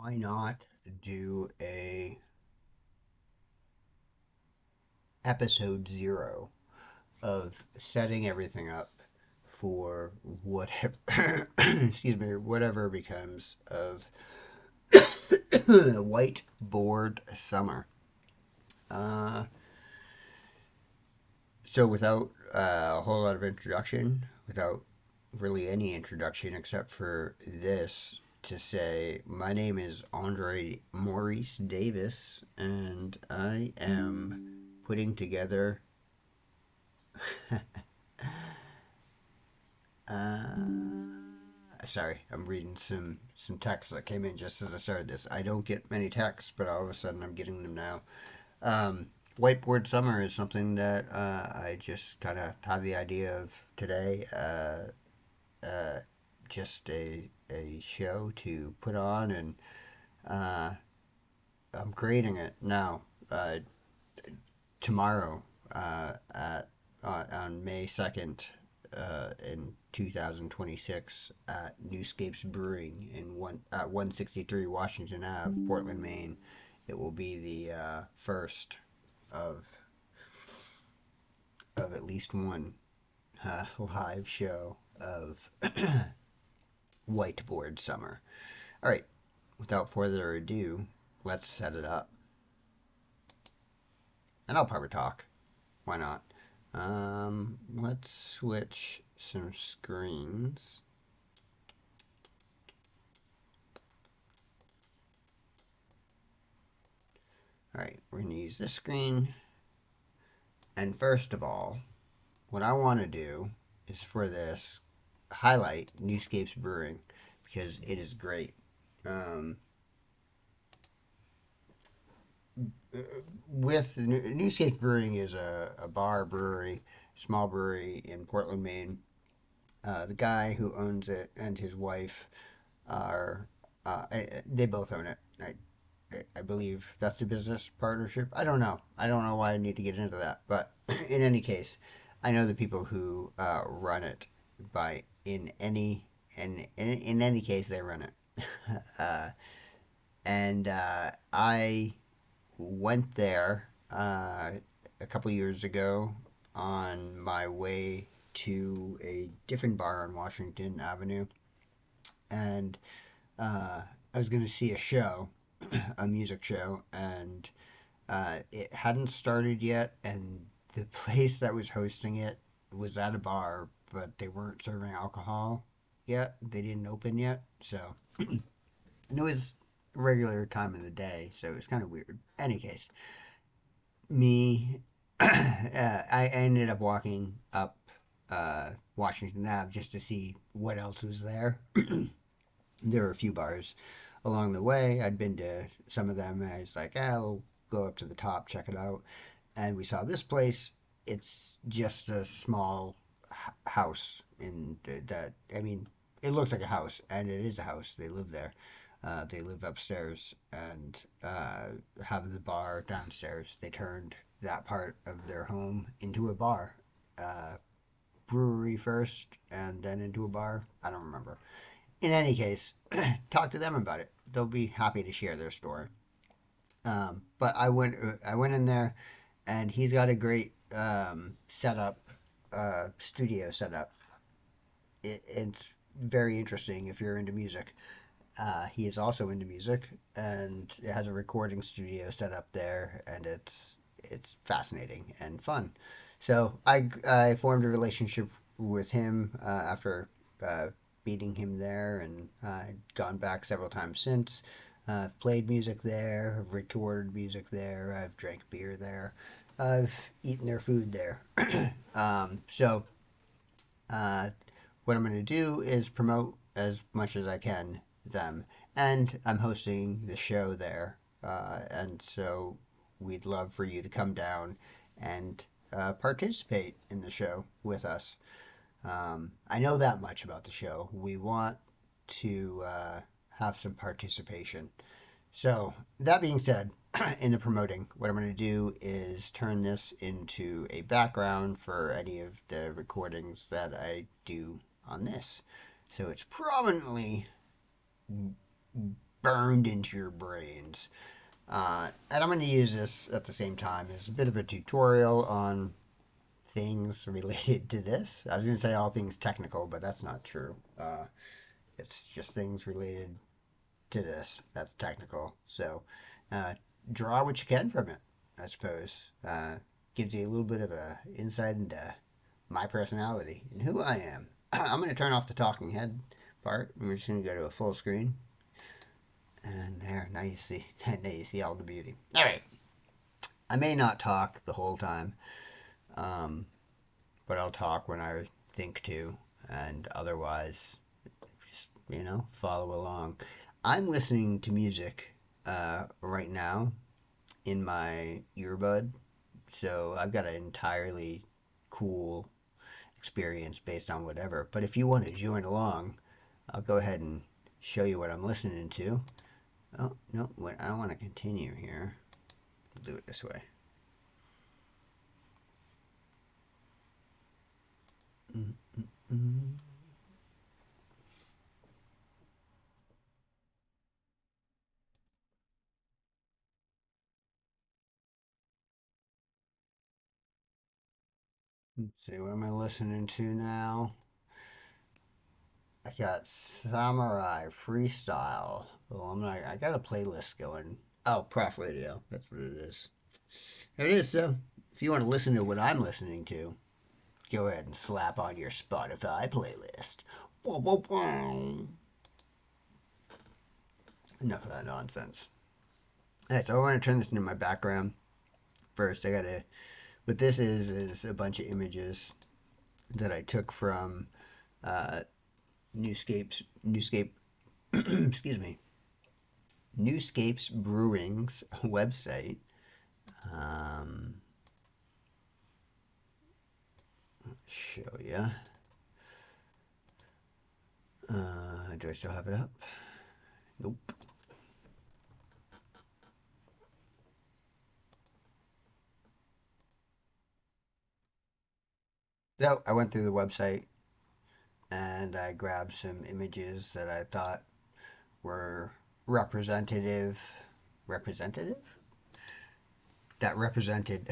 Why not do a episode 0 of setting everything up for whatever excuse me, whatever becomes of whiteboard summer. Uh, so without a whole lot of introduction, without really any introduction except for this to say, my name is Andre Maurice Davis, and I am putting together. Sorry, I'm reading some texts that came in just as I started this. I don't get many texts, but all of a sudden I'm getting them now. Um, Whiteboard summer is something that I just kind of had the idea of today. Uh, just a show to put on, and uh, I'm creating it now. Tomorrow, on May 2nd, in 2026, at Newscapes Brewing in 163 Washington Ave, Portland, Maine. It will be the first of at least one live show of Whiteboard Summer. All right, without further ado, let's set it up. And I'll probably talk. Why not? Let's switch some screens. All right, we're going to use this screen. And first of all, what I want to do is for this highlight Newscapes Brewing because it is great. With Newscapes Brewing is a bar brewery, small brewery in Portland, Maine. The guy who owns it and his wife are they both own it. I believe that's the business partnership. I don't know. I don't know why I need to get into that. But in any case, I know the people who run it. By in any case, they run it. uh, and I went there a couple years ago on my way to a different bar on Washington Avenue, and I was going to see a show, a music show, and it hadn't started yet, and the place that was hosting it was at a bar, but they weren't serving alcohol yet. They didn't open yet, so and it was a regular time of the day, so it was kind of weird. Any case, me, I ended up walking up Washington Ave just to see what else was there. There were a few bars along the way. I'd been to some of them, and I was like, I'll go up to the top, check it out. And we saw this place. It's just a small house in that. I mean, it looks like a house, and it is a house. They live there. They live upstairs and have the bar downstairs. They turned that part of their home into a bar. Uh, Brewery first, and then into a bar. I don't remember. In any case, talk to them about it. They'll be happy to share their story. But I went in there, and he's got a great setup, studio setup. It's very interesting if you're into music. He is also into music, and it has a recording studio set up there, and it's fascinating and fun. So I formed a relationship with him after meeting him there, and I've gone back several times since. I've played music there, I've recorded music there, I've drank beer there, I've eaten their food there. So uh, what I'm going to do is promote as much as I can them, and I'm hosting the show there, and so we'd love for you to come down and participate in the show with us. I know that much about the show. We want to have some participation. So, that being said, in the promoting, what I'm going to do is turn this into a background for any of the recordings that I do on this. So, it's prominently burned into your brains. And I'm going to use this at the same time as a bit of a tutorial on things related to this. I was going to say all things technical, but that's not true. It's just things related to this. That's technical. So uh, draw what you can from it, I suppose. Gives you a little bit of a insight into my personality and who I am. I'm going to turn off the talking head part. And we're just going to go to a full screen. And there, now you see, now you see all the beauty. All right. I may not talk the whole time, um, but I'll talk when I think to, and otherwise, just follow along. I'm listening to music right now in my earbud, so I've got an entirely cool experience based on whatever. But if you want to join along, I'll go ahead and show you what I'm listening to. Oh, no, wait, I don't want to continue here. We'll do it this way. Mm-mm-mm. Let's see, what am I listening to now? I got Samurai Freestyle. Well, I got a playlist going. Oh, Prof Radio. That's what it is. There it is. So, if you want to listen to what I'm listening to, go ahead and slap on your Spotify playlist. Whoa, whoa, whoa. Enough of that nonsense. Alright, so I want to turn this into my background. First, I gotta. What this is a bunch of images that I took from uh, Newscape, excuse me, Newscape's Brewing's website. Um, show you. Do I still have it up? Nope. No, I went through the website and I grabbed some images that I thought were representative. Representative? That represented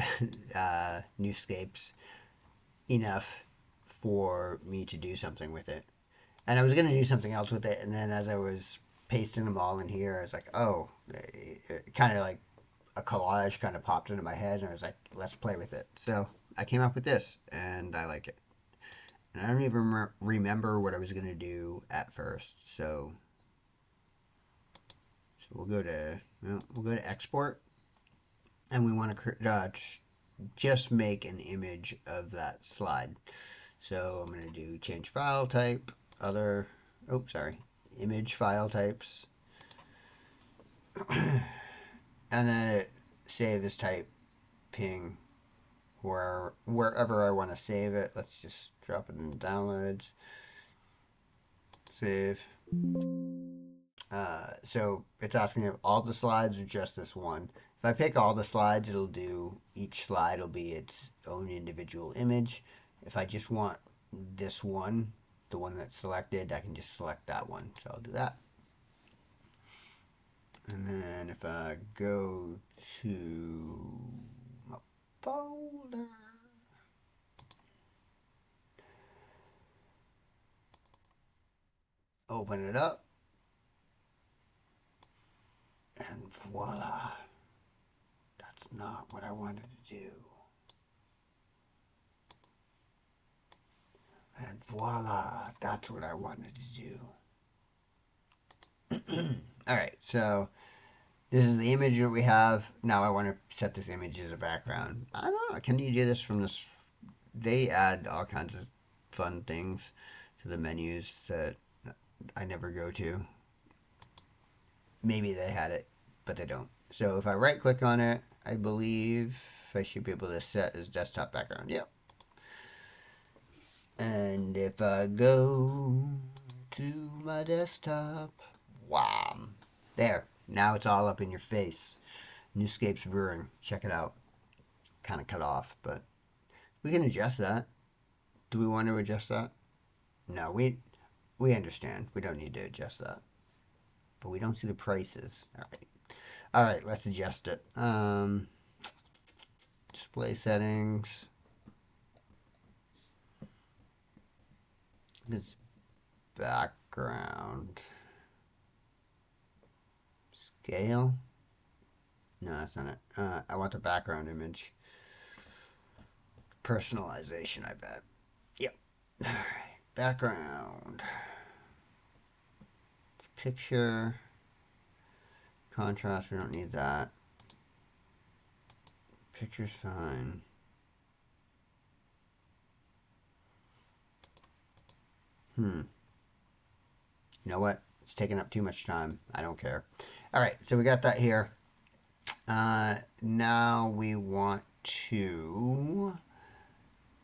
Newscapes enough for me to do something with it. And I was going to do something else with it, and then as I was pasting them all in here, I was like, oh, it kind of like a collage kind of popped into my head, and I was like, let's play with it. So I came up with this, and I like it. And I don't even remember what I was going to do at first. So we'll go to export, and we want to just make an image of that slide. So I'm going to do change file type, image file types. And then it save as type ping wherever I want to save it. Let's just drop it in downloads. Save. So it's asking if all the slides or just this one. If I pick all the slides, it'll do each slide will be its own individual image. If I just want this one, the one that's selected, I can just select that one. So I'll do that. And then if I go to my folder, open it up, and voila, that's not what I wanted to do. And voila, that's what I wanted to do. All right, so this is the image that we have. Now I want to set this image as a background. I don't know. Can you do this from this? They add all kinds of fun things to the menus that I never go to. Maybe they had it, but they don't. So if I right click on it, I believe I should be able to set as desktop background. Yep. And if I go to my desktop, wham, there. Now it's all up in your face. Newscapes Brewing. Check it out. Kind of cut off, but we can adjust that. Do we want to adjust that? No, we understand. We don't need to adjust that. but we don't see the prices. All right, let's adjust it. Display settings. It's background. Scale. No, that's not it. I want the background image. Personalization, I bet. Yep. All right. Background. Picture. Contrast, we don't need that. Picture's fine. Hmm. You know what? It's taking up too much time. I don't care. All right, so we got that here. Now we want to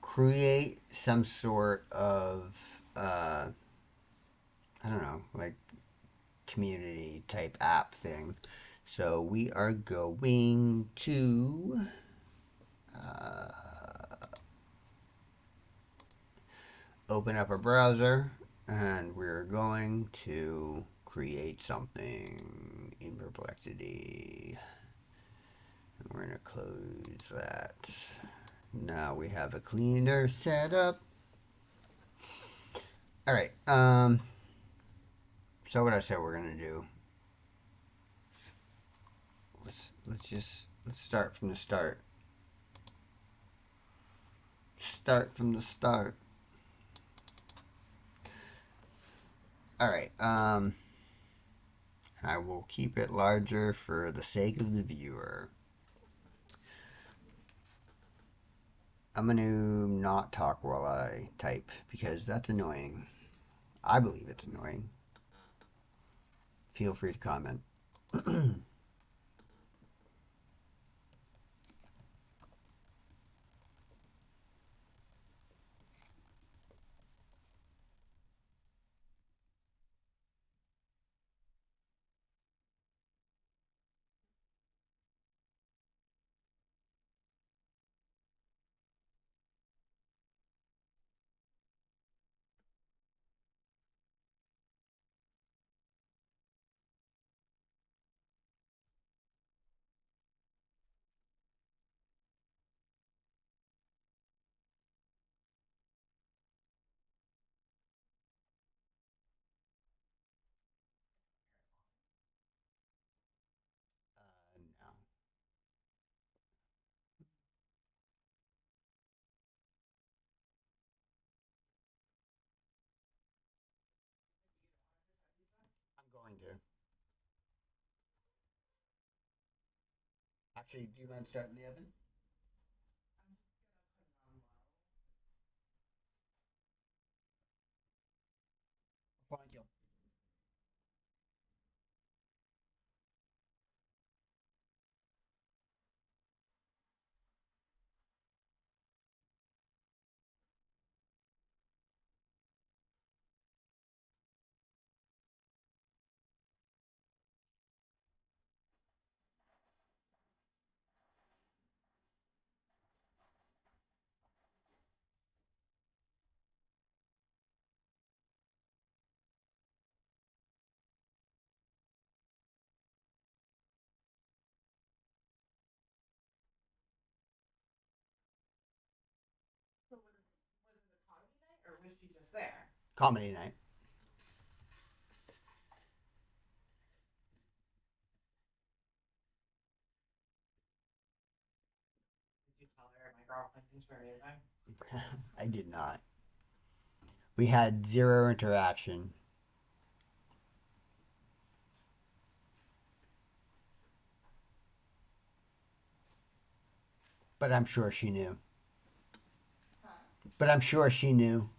create some sort of, I don't know, like community type app thing. So we are going to open up a browser and we're going to create something in Perplexity. And we're going to close that. Now we have a cleaner setup. All right. So what I said we're gonna do. Let's start from the start. Start from the start. All right. I will keep it larger for the sake of the viewer. I'm gonna not talk while I type because that's annoying. I believe it's annoying. Feel free to comment. No. I'm going to. Actually, do you mind starting the oven? Thank you. Comedy night. I did not. We had zero interaction, but I'm sure she knew. But I'm sure she knew.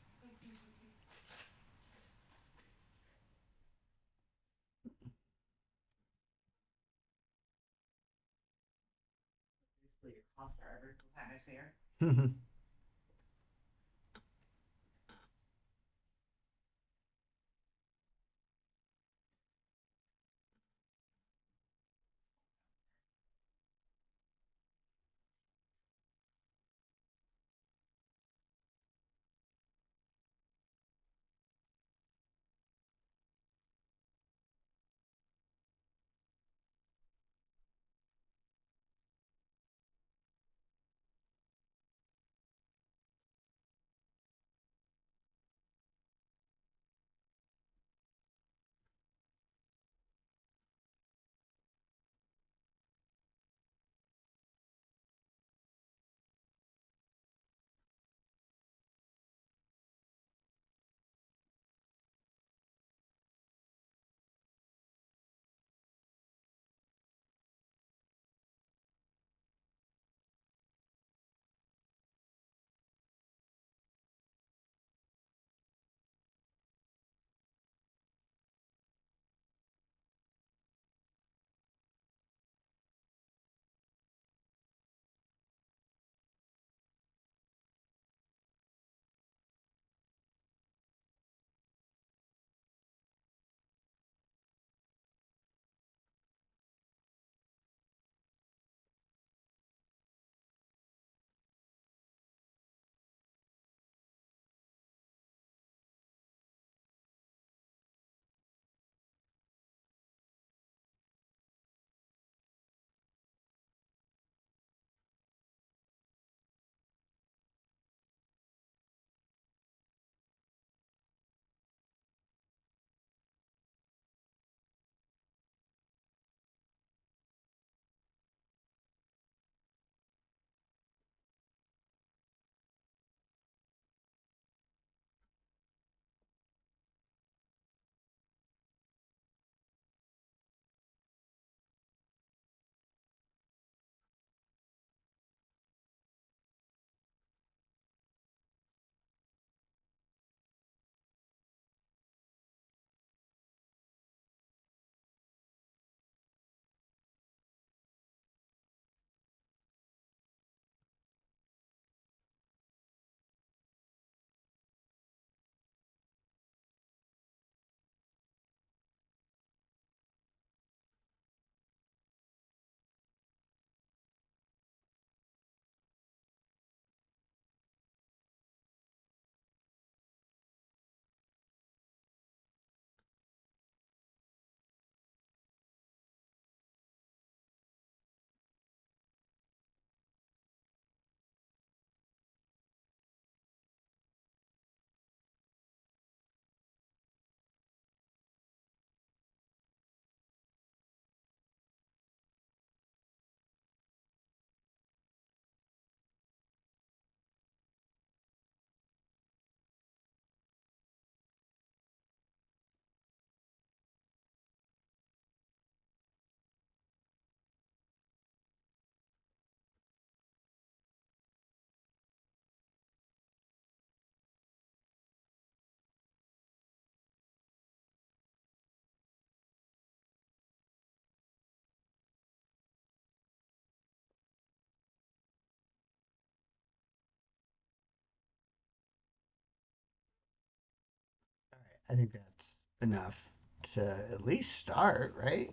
I think that's enough to at least start, right?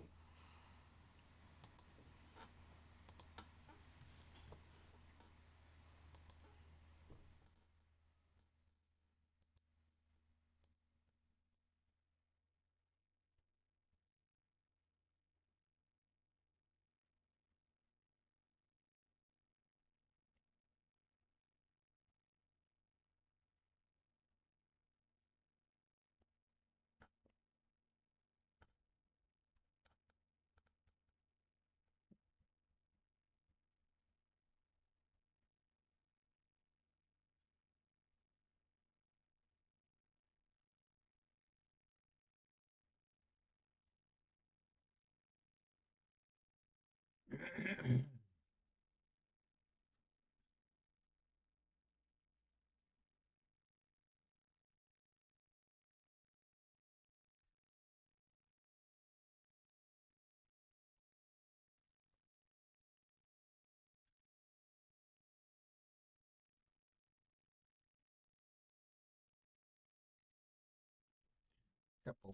Couple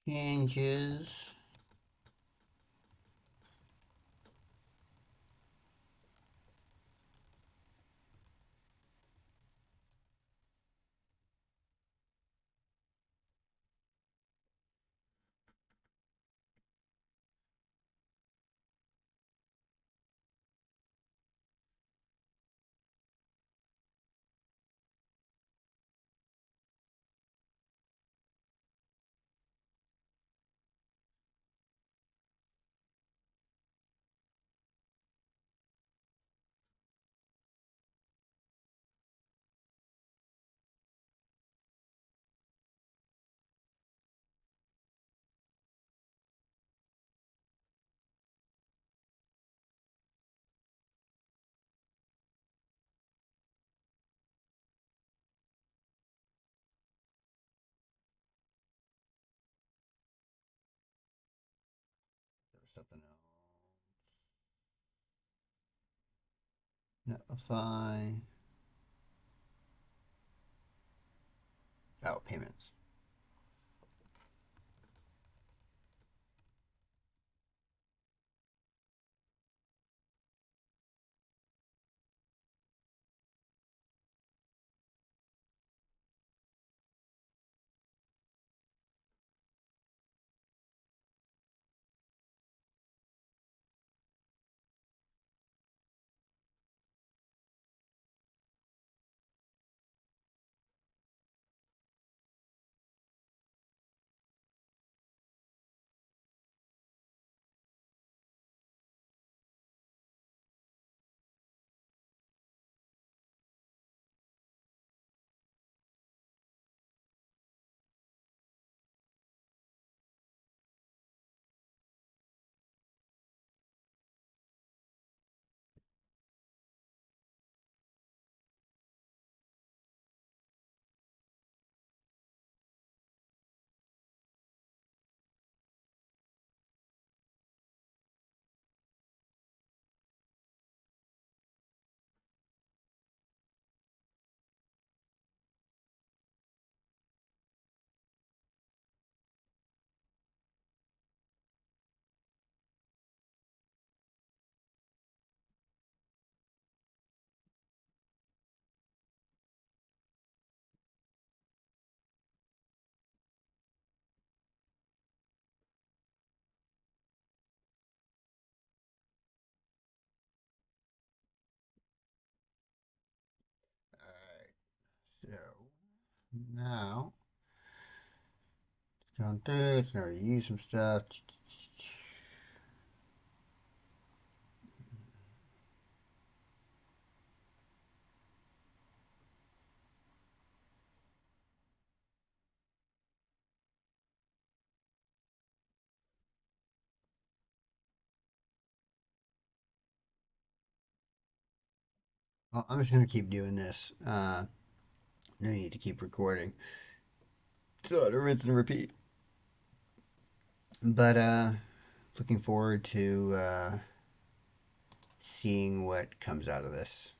changes. There was something else. Notify. Oh, payments. Alright, so now it's gone through. It's gonna use some stuff. Well, I'm just gonna keep doing this. No need to keep recording. So to rinse and repeat. But looking forward to seeing what comes out of this.